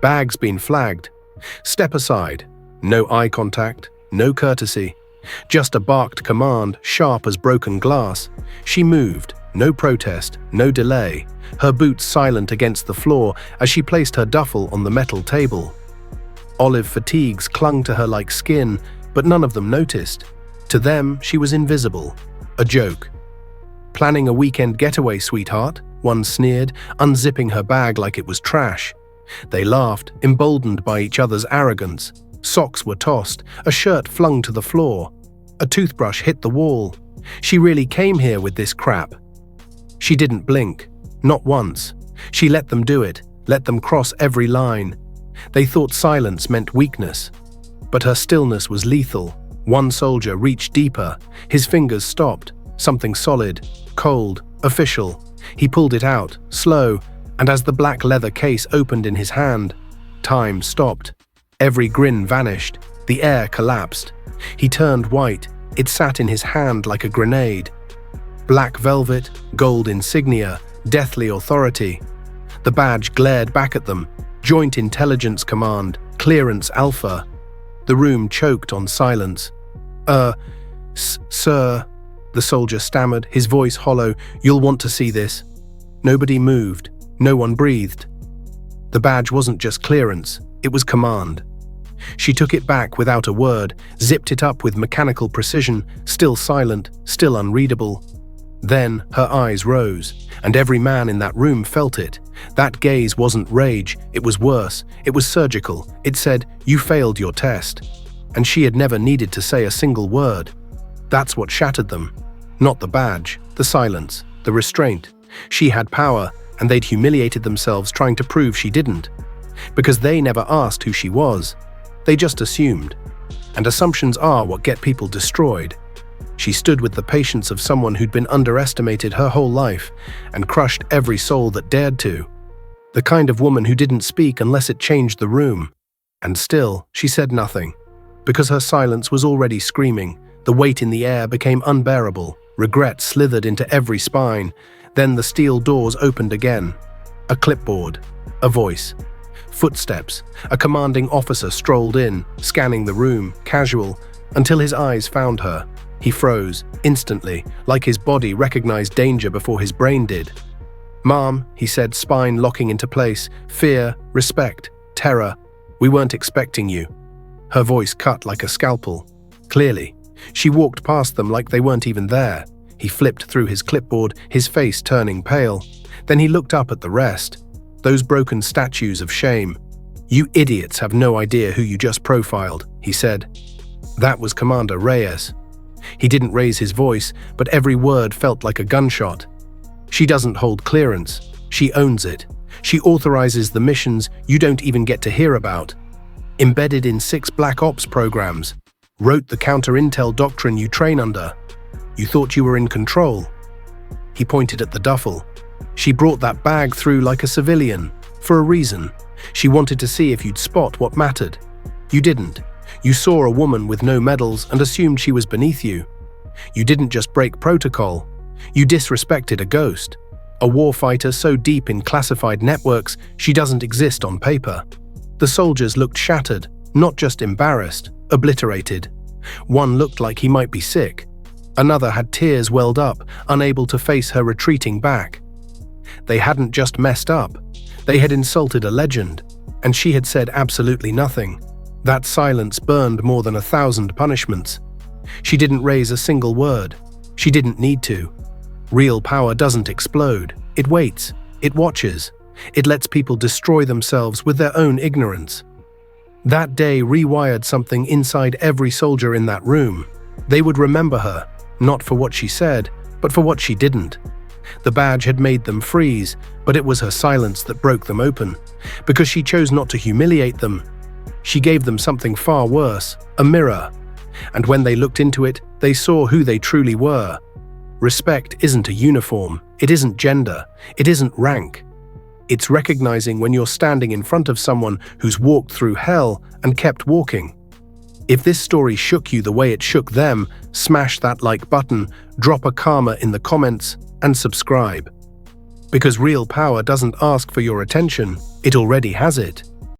Bag's been flagged. Step aside. No eye contact, no courtesy. Just a barked command, sharp as broken glass. She moved. No protest, no delay. Her boots silent against the floor as she placed her duffel on the metal table. Olive fatigues clung to her like skin, but none of them noticed. To them, she was invisible. A joke. "Planning a weekend getaway, sweetheart?" one sneered, unzipping her bag like it was trash. They laughed, emboldened by each other's arrogance. Socks were tossed, a shirt flung to the floor. A toothbrush hit the wall. She really came here with this crap. She didn't blink. Not once. She let them do it, let them cross every line. They thought silence meant weakness. But her stillness was lethal. One soldier reached deeper. His fingers stopped. Something solid, cold, official. He pulled it out, slow, and as the black leather case opened in his hand, time stopped. Every grin vanished. The air collapsed. He turned white. It sat in his hand like a grenade. Black velvet, gold insignia, deathly authority. The badge glared back at them. Joint Intelligence Command, Clearance Alpha. The room choked on silence. Sir," the soldier stammered, his voice hollow. "You'll want to see this." Nobody moved. No one breathed. The badge wasn't just clearance, it was command. She took it back without a word, zipped it up with mechanical precision, still silent, still unreadable. Then her eyes rose, and every man in that room felt it. That gaze wasn't rage, it was worse, it was surgical. It said, "You failed your test." And she had never needed to say a single word. That's what shattered them. Not the badge, the silence, the restraint. She had power, and they'd humiliated themselves trying to prove she didn't. Because they never asked who she was. They just assumed. And assumptions are what get people destroyed. She stood with the patience of someone who'd been underestimated her whole life and crushed every soul that dared to. The kind of woman who didn't speak unless it changed the room. And still, she said nothing. Because her silence was already screaming, the weight in the air became unbearable. Regret slithered into every spine. Then the steel doors opened again. A clipboard. A voice. Footsteps. A commanding officer strolled in, scanning the room, casual, until his eyes found her. He froze, instantly, like his body recognized danger before his brain did. "Ma'am," he said, spine locking into place. Fear, respect, terror. "We weren't expecting you." Her voice cut like a scalpel. Clearly. She walked past them like they weren't even there. He flipped through his clipboard, his face turning pale. Then he looked up at the rest. Those broken statues of shame. "You idiots have no idea who you just profiled," he said. That was Commander Reyes. He didn't raise his voice, but every word felt like a gunshot. "She doesn't hold clearance. She owns it. She authorizes the missions you don't even get to hear about. Embedded in 6 Black Ops programs. Wrote the counter-intel doctrine you train under. You thought you were in control." He pointed at the duffel. "She brought that bag through like a civilian, for a reason. She wanted to see if you'd spot what mattered. You didn't. You saw a woman with no medals and assumed she was beneath you. You didn't just break protocol. You disrespected a ghost. A warfighter so deep in classified networks she doesn't exist on paper." The soldiers looked shattered, not just embarrassed, obliterated. One looked like he might be sick. Another had tears welled up, unable to face her retreating back. They hadn't just messed up. They had insulted a legend, and she had said absolutely nothing. That silence burned more than 1,000 punishments. She didn't raise a single word. She didn't need to. Real power doesn't explode. It waits. It watches. It lets people destroy themselves with their own ignorance. That day rewired something inside every soldier in that room. They would remember her, not for what she said, but for what she didn't. The badge had made them freeze, but it was her silence that broke them open. Because she chose not to humiliate them. She gave them something far worse, a mirror. And when they looked into it, they saw who they truly were. Respect isn't a uniform, it isn't gender, it isn't rank. It's recognizing when you're standing in front of someone who's walked through hell and kept walking. If this story shook you the way it shook them, smash that like button, drop a karma in the comments, and subscribe. Because real power doesn't ask for your attention, it already has it.